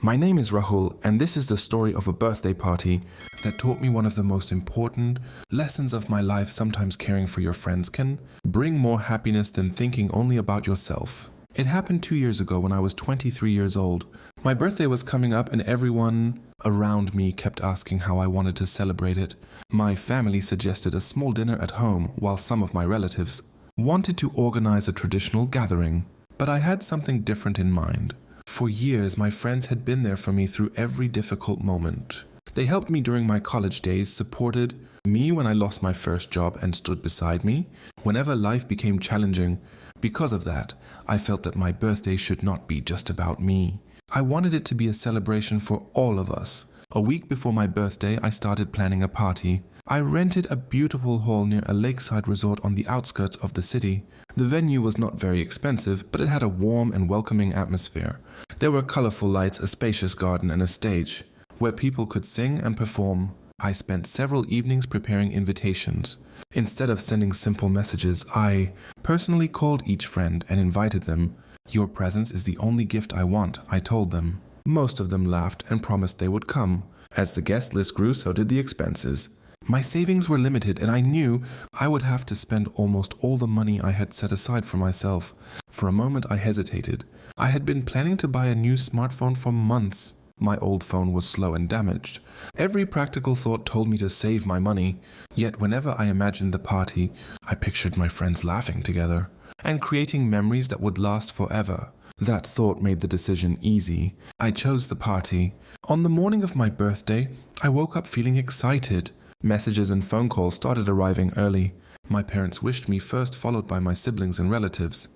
My name is Rahul, and this is the story of a birthday party that taught me one of the most important lessons of my life. Sometimes caring for your friends can bring more happiness than thinking only about yourself. It happened 2 years ago when I was 23 years old. My birthday was coming up and everyone around me kept asking how I wanted to celebrate it. My family suggested a small dinner at home, while some of my relatives wanted to organize a traditional gathering. But I had something different in mind. For years, my friends had been there for me through every difficult moment. They helped me during my college days, supported me when I lost my first job, and stood beside me whenever life became challenging. Because of that, I felt that my birthday should not be just about me. I wanted it to be a celebration for all of us. A week before my birthday, I started planning a party. I rented a beautiful hall near a lakeside resort on the outskirts of the city. The venue was not very expensive, but it had a warm and welcoming atmosphere. There were colorful lights, a spacious garden, and a stage where people could sing and perform. I spent several evenings preparing invitations. Instead of sending simple messages, I personally called each friend and invited them. "Your presence is the only gift I want," I told them. Most of them laughed and promised they would come. As the guest list grew, so did the expenses. My savings were limited, and I knew I would have to spend almost all the money I had set aside for myself. For a moment, I hesitated. I had been planning to buy a new smartphone for months. My old phone was slow and damaged. Every practical thought told me to save my money. Yet whenever I imagined the party, I pictured my friends laughing together and creating memories that would last forever. That thought made the decision easy. I chose the party. On the morning of my birthday, I woke up feeling excited. Messages and phone calls started arriving early. My parents wished me first, followed by my siblings and relatives.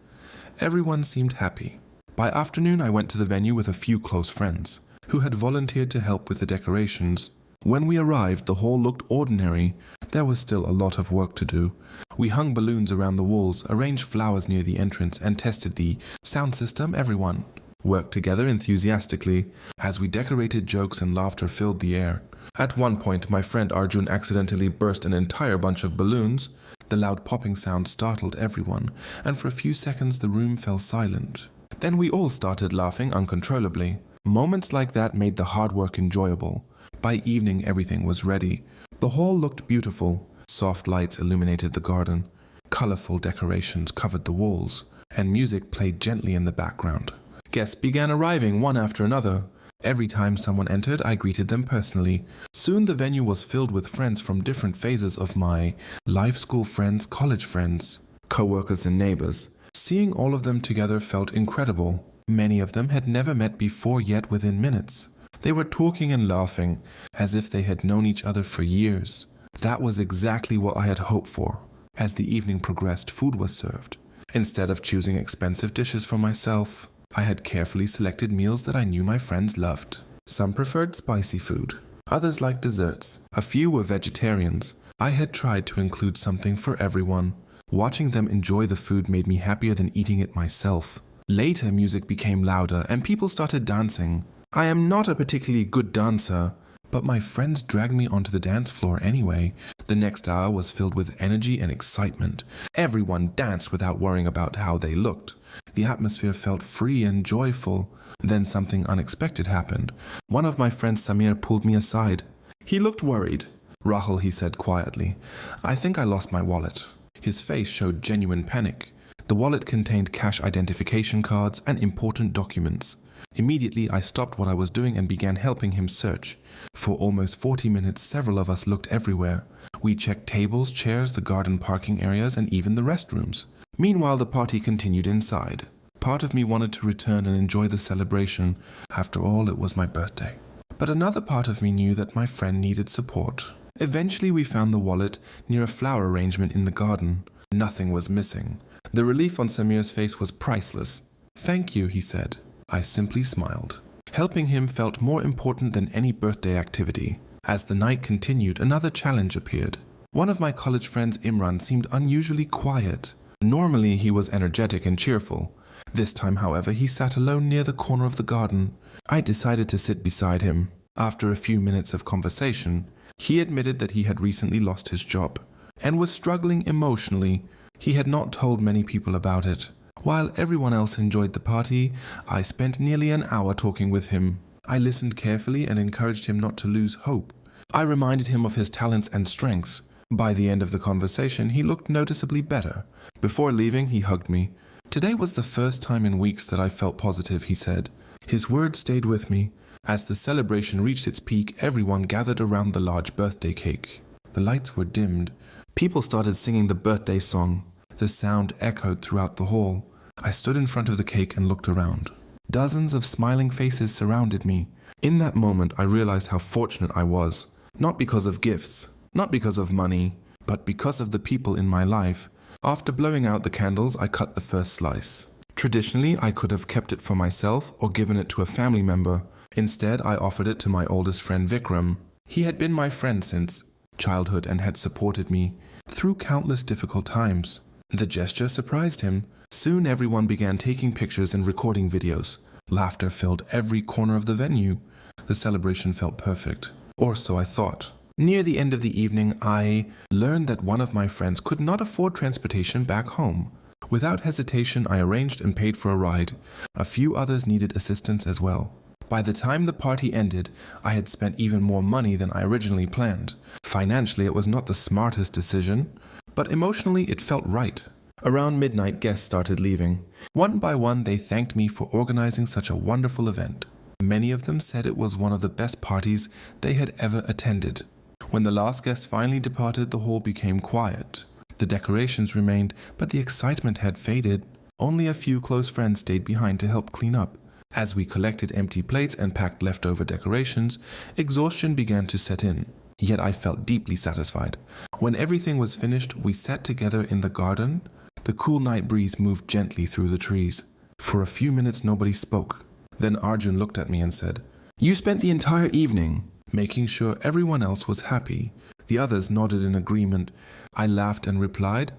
Everyone seemed happy. By afternoon, I went to the venue with a few close friends who had volunteered to help with the decorations. When we arrived, the hall looked ordinary. There was still a lot of work to do. We hung balloons around the walls, arranged flowers near the entrance, and tested the sound system. Everyone worked together enthusiastically. As we decorated, jokes and laughter filled the air. At one point, my friend Arjun accidentally burst an entire bunch of balloons. The loud popping sound startled everyone, and for a few seconds the room fell silent. Then we all started laughing uncontrollably. Moments like that made the hard work enjoyable. By evening, everything was ready. The hall looked beautiful. Soft lights illuminated the garden. Colorful decorations covered the walls, and music played gently in the background. Guests began arriving one after another. Every time someone entered, I greeted them personally. Soon the venue was filled with friends from different phases of my life: school friends, college friends, co-workers and neighbors. Seeing all of them together felt incredible. Many of them had never met before, yet within minutes they were talking and laughing as if they had known each other for years. That was exactly what I had hoped for. As the evening progressed, food was served. Instead of choosing expensive dishes for myself, I had carefully selected meals that I knew my friends loved. Some preferred spicy food. Others liked desserts. A few were vegetarians. I had tried to include something for everyone. Watching them enjoy the food made me happier than eating it myself. Later, music became louder and people started dancing. I am not a particularly good dancer, but my friends dragged me onto the dance floor anyway. The next hour was filled with energy and excitement. Everyone danced without worrying about how they looked. The atmosphere felt free and joyful. Then something unexpected happened. One of my friends, Samir, pulled me aside. He looked worried. "Rahul," he said quietly, "I think I lost my wallet." His face showed genuine panic. The wallet contained cash identification cards and important documents. Immediately, I stopped what I was doing and began helping him search. For almost 40 minutes, several of us looked everywhere. We checked tables, chairs, the garden parking areas, and even the restrooms. Meanwhile, the party continued inside. Part of me wanted to return and enjoy the celebration. After all, it was my birthday. But another part of me knew that my friend needed support. Eventually, we found the wallet near a flower arrangement in the garden. Nothing was missing. The relief on Samir's face was priceless. "Thank you," he said. I simply smiled. Helping him felt more important than any birthday activity. As the night continued, another challenge appeared. One of my college friends, Imran, seemed unusually quiet. Normally, he was energetic and cheerful. This time, however, he sat alone near the corner of the garden. I decided to sit beside him. After a few minutes of conversation, he admitted that he had recently lost his job and was struggling emotionally. He had not told many people about it. While everyone else enjoyed the party, I spent nearly an hour talking with him. I listened carefully and encouraged him not to lose hope. I reminded him of his talents and strengths. By the end of the conversation, he looked noticeably better. Before leaving, he hugged me. "Today was the first time in weeks that I felt positive," he said. His words stayed with me. As the celebration reached its peak, everyone gathered around the large birthday cake. The lights were dimmed. People started singing the birthday song. The sound echoed throughout the hall. I stood in front of the cake and looked around. Dozens of smiling faces surrounded me. In that moment, I realized how fortunate I was. Not because of gifts, not because of money, but because of the people in my life. After blowing out the candles, I cut the first slice. Traditionally, I could have kept it for myself or given it to a family member. Instead, I offered it to my oldest friend Vikram. He had been my friend since childhood and had supported me through countless difficult times. The gesture surprised him. Soon everyone began taking pictures and recording videos. Laughter filled every corner of the venue. The celebration felt perfect. Or so I thought. Near the end of the evening, I learned that one of my friends could not afford transportation back home. Without hesitation, I arranged and paid for a ride. A few others needed assistance as well. By the time the party ended, I had spent even more money than I originally planned. Financially, it was not the smartest decision, but emotionally it felt right. Around midnight, guests started leaving. One by one, they thanked me for organizing such a wonderful event. Many of them said it was one of the best parties they had ever attended. When the last guest finally departed, the hall became quiet. The decorations remained, but the excitement had faded. Only a few close friends stayed behind to help clean up. As we collected empty plates and packed leftover decorations, exhaustion began to set in. Yet I felt deeply satisfied. When everything was finished, we sat together in the garden. The cool night breeze moved gently through the trees. For a few minutes, nobody spoke. Then Arjun looked at me and said, "You spent the entire evening making sure everyone else was happy." The others nodded in agreement. I laughed and replied,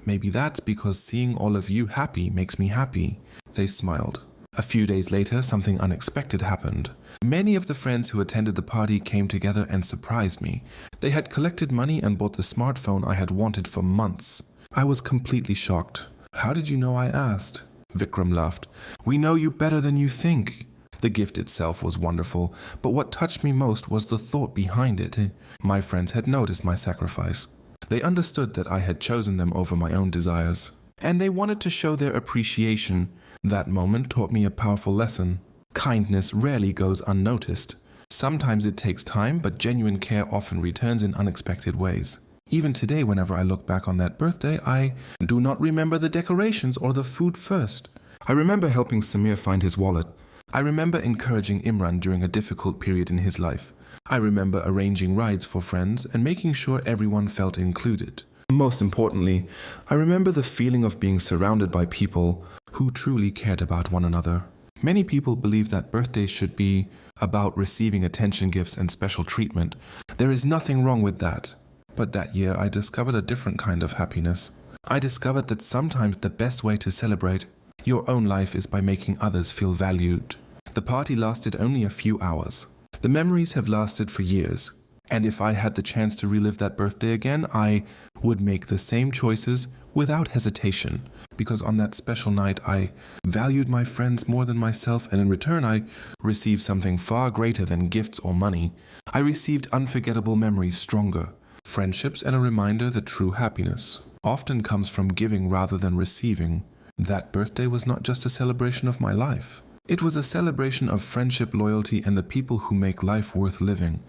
"Maybe that's because seeing all of you happy makes me happy." They smiled. A few days later, something unexpected happened. Many of the friends who attended the party came together and surprised me. They had collected money and bought the smartphone I had wanted for months. I was completely shocked. "How did you know?" I asked. Vikram laughed. "We know you better than you think." The gift itself was wonderful, but what touched me most was the thought behind it. My friends had noticed my sacrifice. They understood that I had chosen them over my own desires, and they wanted to show their appreciation. That moment taught me a powerful lesson. Kindness rarely goes unnoticed. Sometimes it takes time, but genuine care often returns in unexpected ways. Even today, whenever I look back on that birthday, I do not remember the decorations or the food first. I remember helping Samir find his wallet. I remember encouraging Imran during a difficult period in his life. I remember arranging rides for friends and making sure everyone felt included. Most importantly, I remember the feeling of being surrounded by people who truly cared about one another. Many people believe that birthdays should be about receiving attention, gifts, and special treatment. There is nothing wrong with that. But that year, I discovered a different kind of happiness. I discovered that sometimes the best way to celebrate your own life is by making others feel valued. The party lasted only a few hours. The memories have lasted for years. And if I had the chance to relive that birthday again, I would make the same choices without hesitation. Because on that special night, I valued my friends more than myself, and in return, I received something far greater than gifts or money. I received unforgettable memories, stronger friendships, and a reminder that true happiness often comes from giving rather than receiving. That birthday was not just a celebration of my life. It was a celebration of friendship, loyalty, and the people who make life worth living.